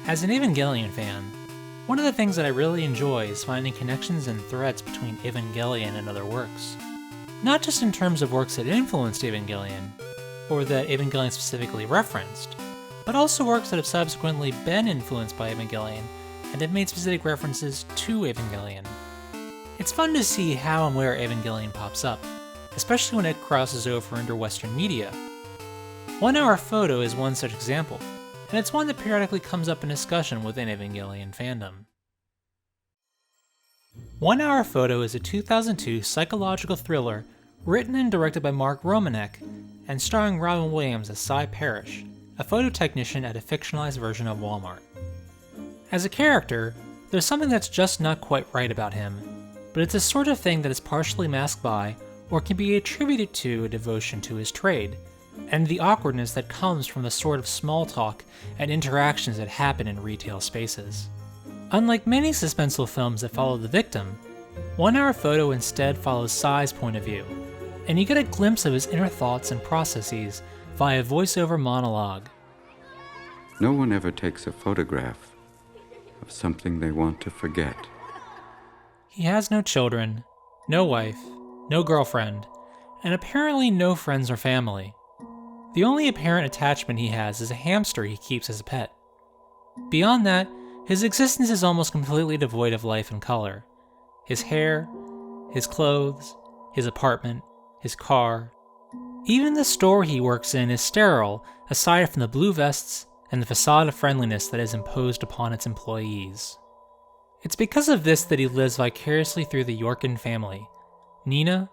As an Evangelion fan, one of the things that I really enjoy is finding connections and threads between Evangelion and other works. Not just in terms of works that influenced Evangelion, or that Evangelion specifically referenced, but also works that have subsequently been influenced by Evangelion and have made specific references to Evangelion. It's fun to see how and where Evangelion pops up, especially when it crosses over into Western media. 1 Hour Photo is one such example, and it's one that periodically comes up in discussion within Evangelion fandom. 1 Hour Photo is a 2002 psychological thriller written and directed by Mark Romanek and starring Robin Williams as Cy Parrish, a photo technician at a fictionalized version of Walmart. As a character, there's something that's just not quite right about him, but it's the sort of thing that is partially masked by, or can be attributed to, a devotion to his trade, and the awkwardness that comes from the sort of small talk and interactions that happen in retail spaces. Unlike many suspenseful films that follow the victim, 1 Hour Photo instead follows Cy's point of view, and you get a glimpse of his inner thoughts and processes via voiceover monologue. No one ever takes a photograph of something they want to forget. He has no children, no wife, no girlfriend, and apparently no friends or family. The only apparent attachment he has is a hamster he keeps as a pet. Beyond that, his existence is almost completely devoid of life and color. His hair, his clothes, his apartment, his car, even the store he works in is sterile aside from the blue vests and the facade of friendliness that is imposed upon its employees. It's because of this that he lives vicariously through the Yorkin family, Nina,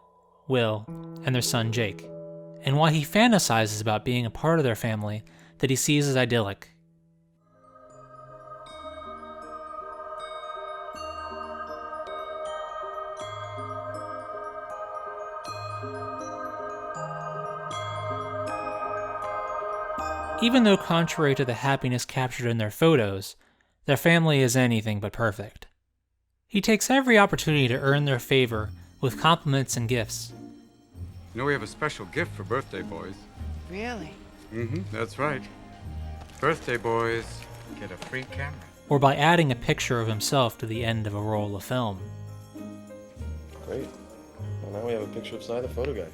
Will, and their son Jake, and why he fantasizes about being a part of their family that he sees as idyllic. Even though contrary to the happiness captured in their photos, their family is anything but perfect. He takes every opportunity to earn their favor with compliments and gifts. You know we have a special gift for birthday boys. Really? That's right. Birthday boys get a free camera. Or by adding a picture of himself to the end of a roll of film. Great. Well, now we have a picture of Cy, the photo guy.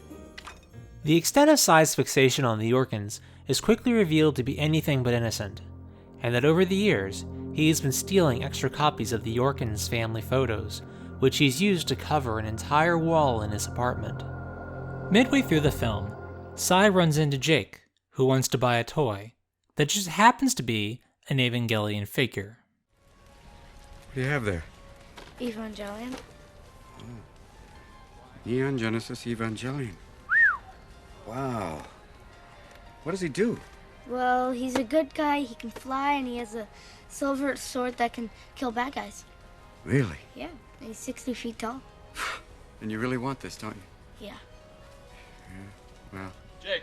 The extent of Cy's fixation on the Yorkins is quickly revealed to be anything but innocent, and that over the years, he has been stealing extra copies of the Yorkins family photos, which he's used to cover an entire wall in his apartment. Midway through the film, Cy runs into Jake, who wants to buy a toy that just happens to be an Evangelion figure. What do you have there? Evangelion? Neon Genesis Evangelion. Wow. What does he do? Well, he's a good guy, he can fly, and he has a silver sword that can kill bad guys. Really? Yeah, and he's 60 feet tall. And you really want this, don't you? Yeah. Well, Jake,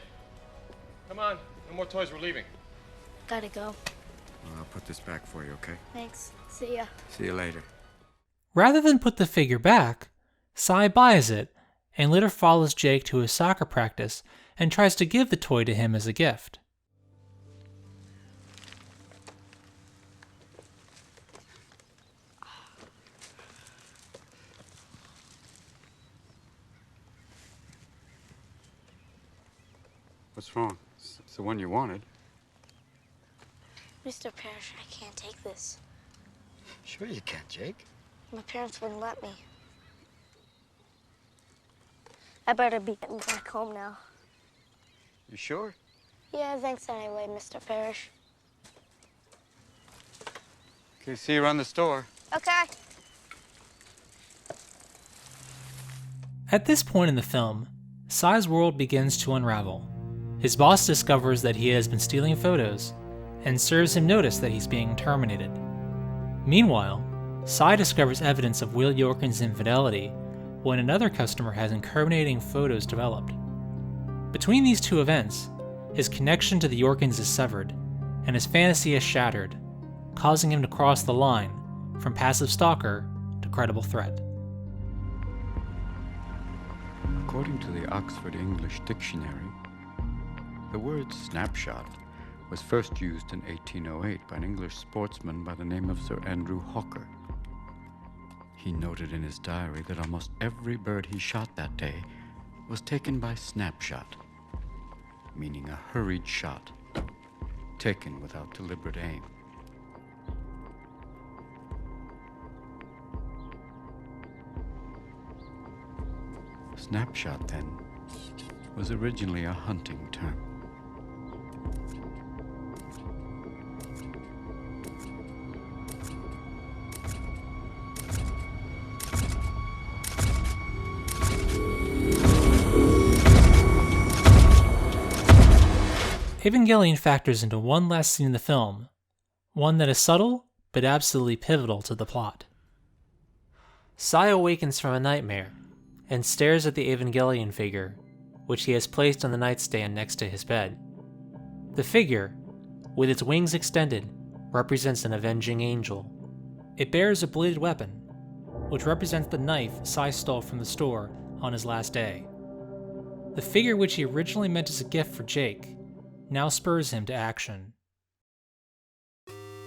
come on. No more toys, we're leaving. Gotta go. I'll put this back for you, okay? Thanks. See ya. See you later. Rather than put the figure back, Cy buys it and later follows Jake to his soccer practice and tries to give the toy to him as a gift. What's wrong? It's the one you wanted. Mr. Parrish, I can't take this. Sure you can, Jake. My parents wouldn't let me. I better be getting back home now. You sure? Yeah, thanks anyway, Mr. Parrish. Okay, see you around the store. Okay. At this point in the film, Cy's world begins to unravel. His boss discovers that he has been stealing photos and serves him notice that he's being terminated. Meanwhile, Cy discovers evidence of Will Yorkin's infidelity when another customer has incriminating photos developed. Between these two events, his connection to the Yorkins is severed, and his fantasy is shattered, causing him to cross the line from passive stalker to credible threat. According to the Oxford English Dictionary, the word snapshot was first used in 1808 by an English sportsman by the name of Sir Andrew Hawker. He noted in his diary that almost every bird he shot that day was taken by snapshot, meaning a hurried shot, taken without deliberate aim. Snapshot, then, was originally a hunting term. Evangelion factors into one last scene in the film, one that is subtle but absolutely pivotal to the plot. Sai awakens from a nightmare and stares at the Evangelion figure, which he has placed on the nightstand next to his bed. The figure, with its wings extended, represents an avenging angel. It bears a bladed weapon, which represents the knife Sai stole from the store on his last day. The figure, which he originally meant as a gift for Jake, now spurs him to action.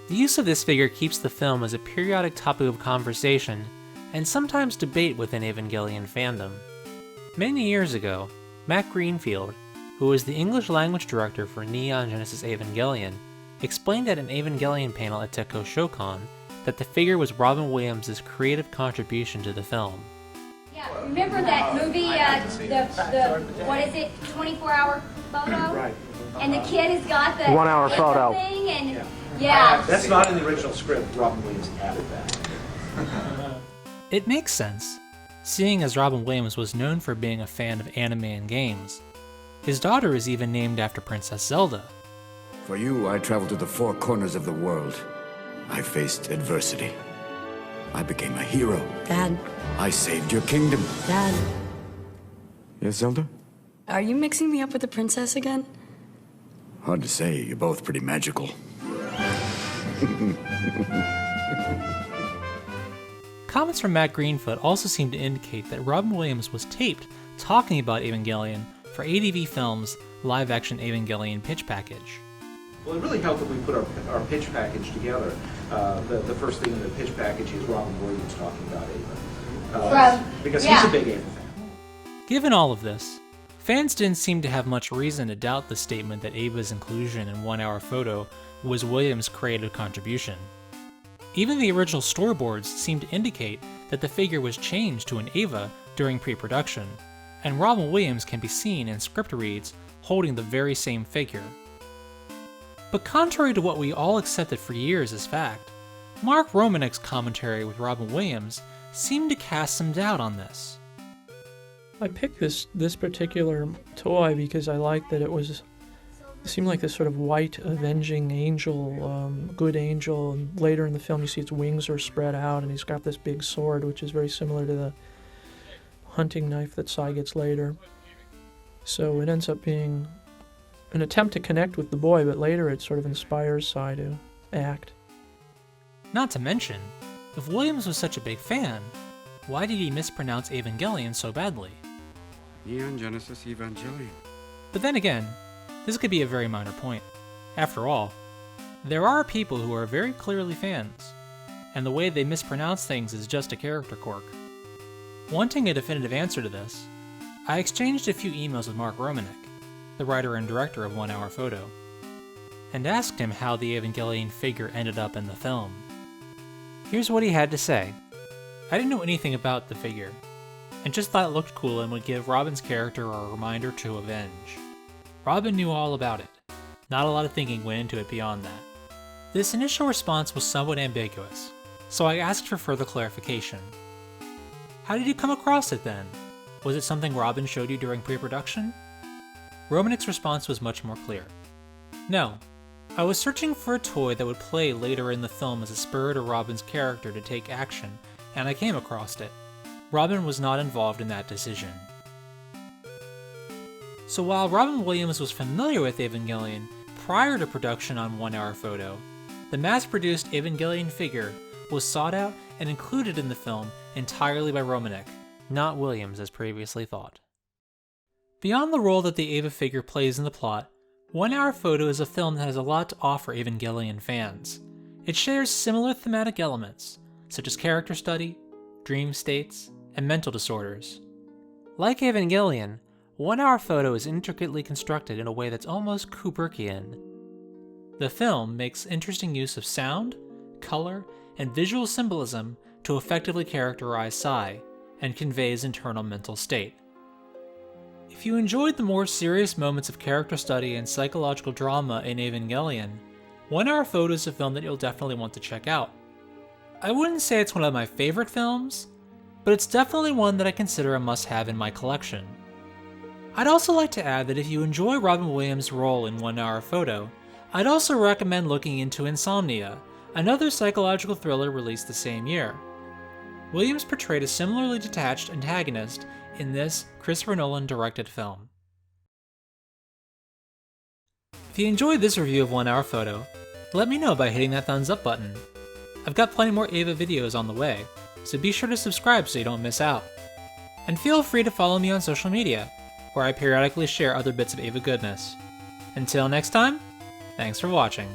The use of this figure keeps the film as a periodic topic of conversation and sometimes debate within Evangelion fandom. Many years ago, Matt Greenfield, who was the English language director for Neon Genesis Evangelion, explained at an Evangelion panel at Tokyo Shokan that the figure was Robin Williams' creative contribution to the film. Yeah, remember that movie, what is it, 24-hour photo? Right. And the kid has got the 1 hour photo thing, and yeah. That's not in the original script. Robin Williams added that. It makes sense, seeing as Robin Williams was known for being a fan of anime and games. His daughter is even named after Princess Zelda. For you, I traveled to the four corners of the world. I faced adversity. I became a hero. Dad. I saved your kingdom. Dad. Yes, Zelda? Are you mixing me up with the princess again? Hard to say. You're both pretty magical. Comments from Matt Greenfoot also seem to indicate that Robin Williams was taped talking about Evangelion for ADV Films' live-action Evangelion pitch package. Well, it really helped that we put our pitch package together. The first thing in the pitch package is Robin Williams talking about Ava. Because he's a big Ava fan. Given all of this, fans didn't seem to have much reason to doubt the statement that Ava's inclusion in 1 Hour Photo was Williams' creative contribution. Even the original storyboards seemed to indicate that the figure was changed to an Ava during pre-production, and Robin Williams can be seen in script reads holding the very same figure. But contrary to what we all accepted for years as fact, Mark Romanek's commentary with Robin Williams seemed to cast some doubt on this. I picked this particular toy because I liked that it seemed like this sort of white avenging angel, good angel, and later in the film you see its wings are spread out and he's got this big sword which is very similar to the hunting knife that Sai gets later. So it ends up being an attempt to connect with the boy, but later it sort of inspires Sai to act. Not to mention, if Williams was such a big fan, why did he mispronounce Evangelion so badly? Neon Genesis Evangelion. But then again, this could be a very minor point. After all, there are people who are very clearly fans, and the way they mispronounce things is just a character quirk. Wanting a definitive answer to this, I exchanged a few emails with Mark Romanek, the writer and director of 1 Hour Photo, and asked him how the Evangelion figure ended up in the film. Here's what he had to say. I didn't know anything about the figure, and just thought it looked cool and would give Robin's character a reminder to avenge. Robin knew all about it. Not a lot of thinking went into it beyond that. This initial response was somewhat ambiguous, so I asked for further clarification. How did you come across it then? Was it something Robin showed you during pre-production? Romanek's response was much more clear. No, I was searching for a toy that would play later in the film as a spur to Robin's character to take action, and I came across it. Robin was not involved in that decision. So while Robin Williams was familiar with Evangelion prior to production on 1 Hour Photo, the mass-produced Evangelion figure was sought out and included in the film entirely by Romanek, not Williams as previously thought. Beyond the role that the Ava figure plays in the plot, 1 Hour Photo is a film that has a lot to offer Evangelion fans. It shares similar thematic elements, such as character study, dream states, and mental disorders. Like Evangelion, 1 Hour Photo is intricately constructed in a way that's almost Kubrickian. The film makes interesting use of sound, color, and visual symbolism to effectively characterize Sai, and conveys internal mental state. If you enjoyed the more serious moments of character study and psychological drama in Evangelion, 1 Hour Photo is a film that you'll definitely want to check out. I wouldn't say it's one of my favorite films, but it's definitely one that I consider a must-have in my collection. I'd also like to add that if you enjoy Robin Williams' role in 1 Hour Photo, I'd also recommend looking into Insomnia, another psychological thriller released the same year. Williams portrayed a similarly detached antagonist in this Christopher Nolan directed film. If you enjoyed this review of 1 Hour Photo, let me know by hitting that thumbs up button. I've got plenty more Eva videos on the way, so be sure to subscribe so you don't miss out. And feel free to follow me on social media, where I periodically share other bits of Eva goodness. Until next time, thanks for watching.